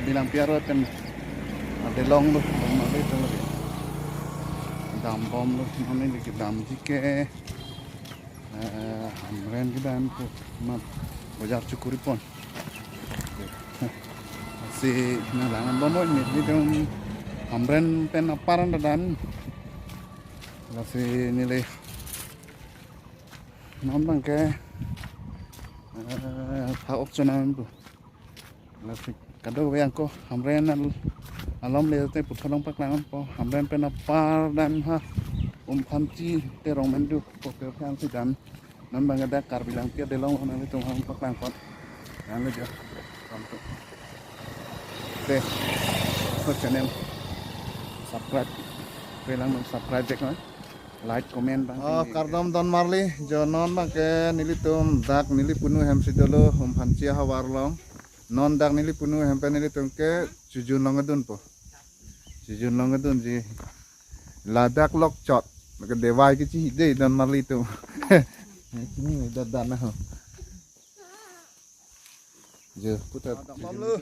Bilang piara kan ada long tuh, ada itu lagi. Dam bom tuh, mana lagi dam jike, hamren kita tuh, mat bajar cukuripon. Si nalangan bom ini itu hamren pen aparan dan masih nilai nambang ke hak opsional tuh. Masih kado yang ko hamren alam le te putolong paklangan po hamren pen apar dan ha panci te romendu po ke kan si dan nan bangada kar bilang pia de long nan itu ham paklang pot yang le jo untuk de channel subscribe bilang subscribe dek like comment bang kardom don marli jonon bang ke nilitum dak nili punu hem sidolo panci hawar long non dak nili punu hempen nili tungke jujun longadun po jujun longadun ji ladak lok chot ke dewai ke chi de don marli tu ini dadan nah je putar lu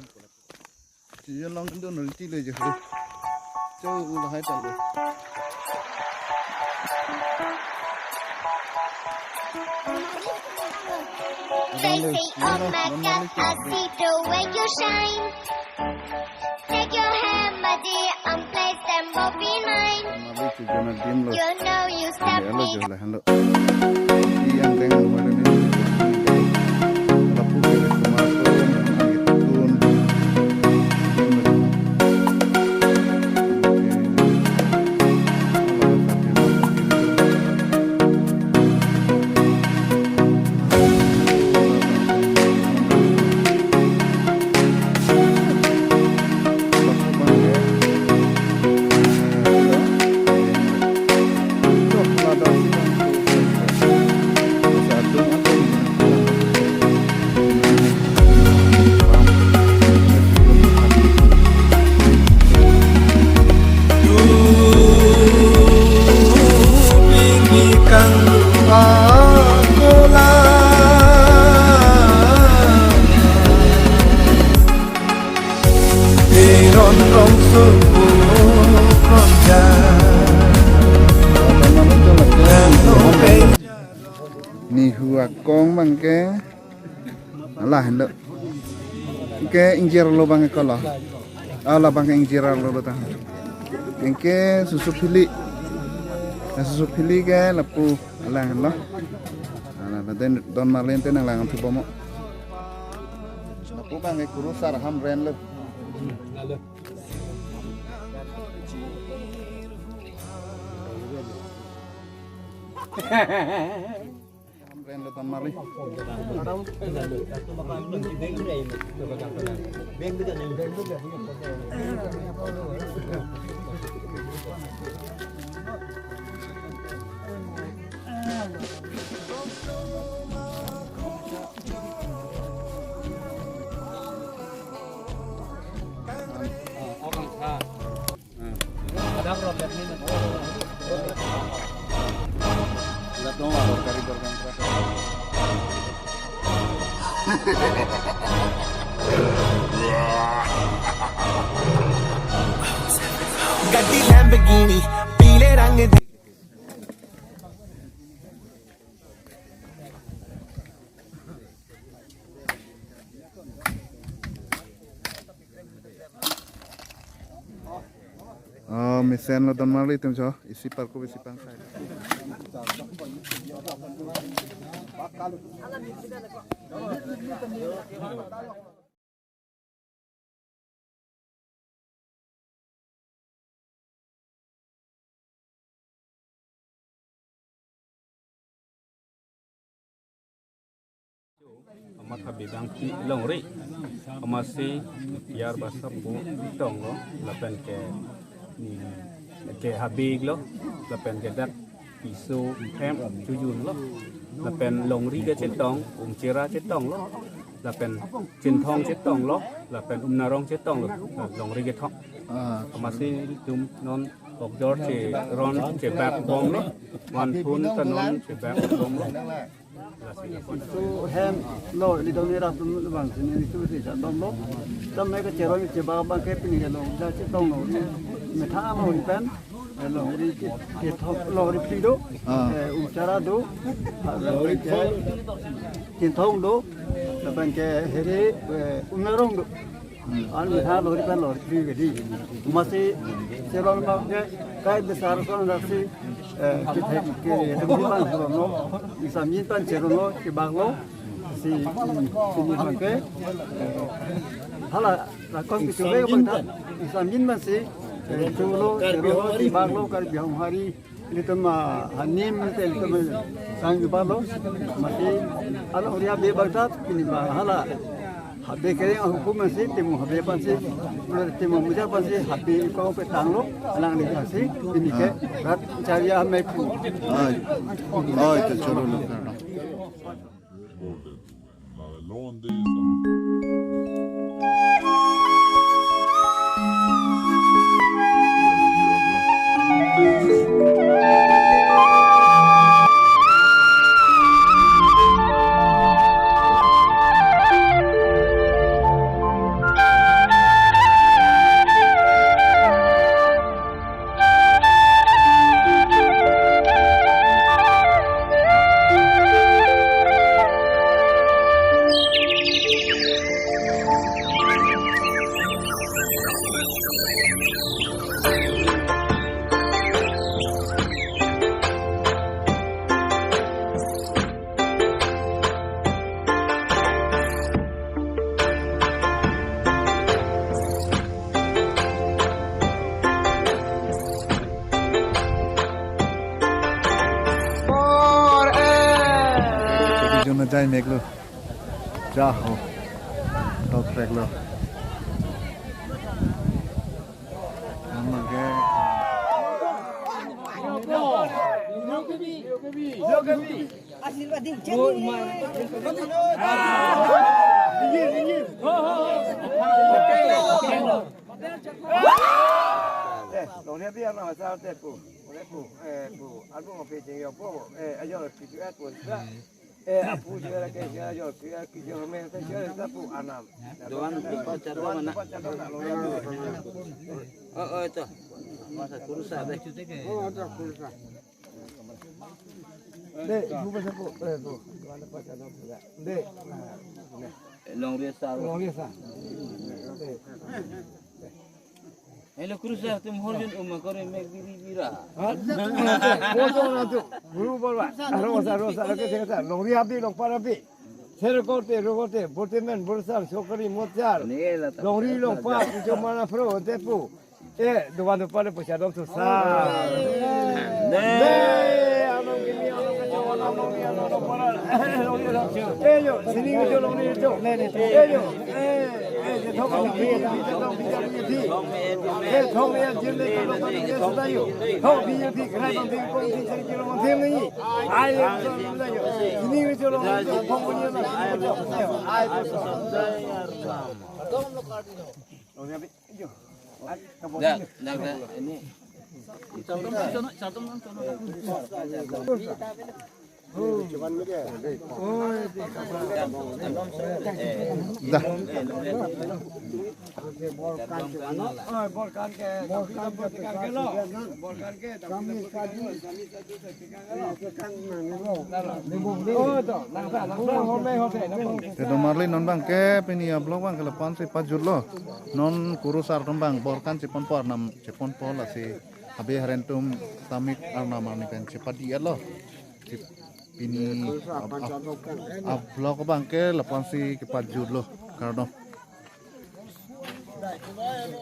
jujun longadun nulti le je chau ulah hai tal They say, oh my God, I see the way you shine. Take your hand, my dear, and place them both in mine. You know you step me. Ni hua kong bang ke alah hendak ke injir lo bang ke lah alah bang ke injir lo tah ke susu pili ke lapu alah hendak alah dan don malen ten alah tu bomo lapu bang ke kurusar hamren lo hamren lo tan mali lihat dong lah koridor kontrak Gaddi Lamborghini पीले रंग दी mesen lo don mali tum so isi parko isi pang sai amat habidang ki longri amasi biar basa bu tong lo lapen ke habig lo lapen ke dak piso em jujun lo lapen longri ke cetong cira cetong lo lapen cintong cetong lo lapen narong cetong lo longri ke thong amasi tum non okjor ce ron ce bak bom lo wan pun tanon ce bak bom lo Itu hem lo di dalam era tu bang sini itu sih dalam lo. Dalam mereka cerita ni cerita bang kepin ni lo. Dah cerita lo ni. Mereka mau ni pen. Lo ni kita lo ni pido. Ucara do. Lo ni cintaung do. Lepas ke hari umarong do. An mereka lo ni pen lo ni jadi. Masih cerita bang ke kait besar kan nasi. Kita ke tempat lo. Isamin pan cerita ke bang lo. Si bang ke. Hala rakam kita bagi bangta. Isamin masih. Chulo, di baglo, kar bihang hari, itu mah hanim, itu mah sang baglo, masih, ala orang be bagtat, ini mah hala, habe kering hukum masih, temu habe pansi, temu muda pansi, habe kau petanglo, alang ni pansi, ini ke, rat cari ame pu. Itu chulo lo karena. Jai meglo, jaho, top reglo. Namanya. Lo ni biar nama saya tepu, aku mau pergi apa? Ayo kita pun. Apu juga lagi saya kita ramai saya apu anam. Doan baca doa mana? Oh itu. Masa kurusa deh. Oh ada kurusa. Dek, buka sapu. Tu. Mana baca doa juga. Dek. Long riasa. Long riasa. Hello kurusa tu mohon kore meg bira. Bodoh nanti. Guru boleh. Rosa lagi saya long riabi long parabi. Serokote, botemen, borsan, sokari, mocar. Long ri long pa, jomana pro, tepu. Doan depan pecah dom susah. Anong gini, anong kacau, anong ni, anong para. Yo, sini kita long ni itu. Yo, thong ni, thong ni. Thong ni yang jenis kalau kau ni sudah yo. Thong ni yang di kerana kau di kau di cari kilo macam ni. Ayo, sini kita long ni, thong ni yang ayo. Long ni apa? Yo. Dah ini. Tedo marli non bang ke pini ya blog bang kelepan si pajur lo non kurusar tembang borkan si pon por nam si pon por lah si abe rentum tamik arnama ni pen cepat dia lo pini blog bang ke lepan si ke pajur lo karena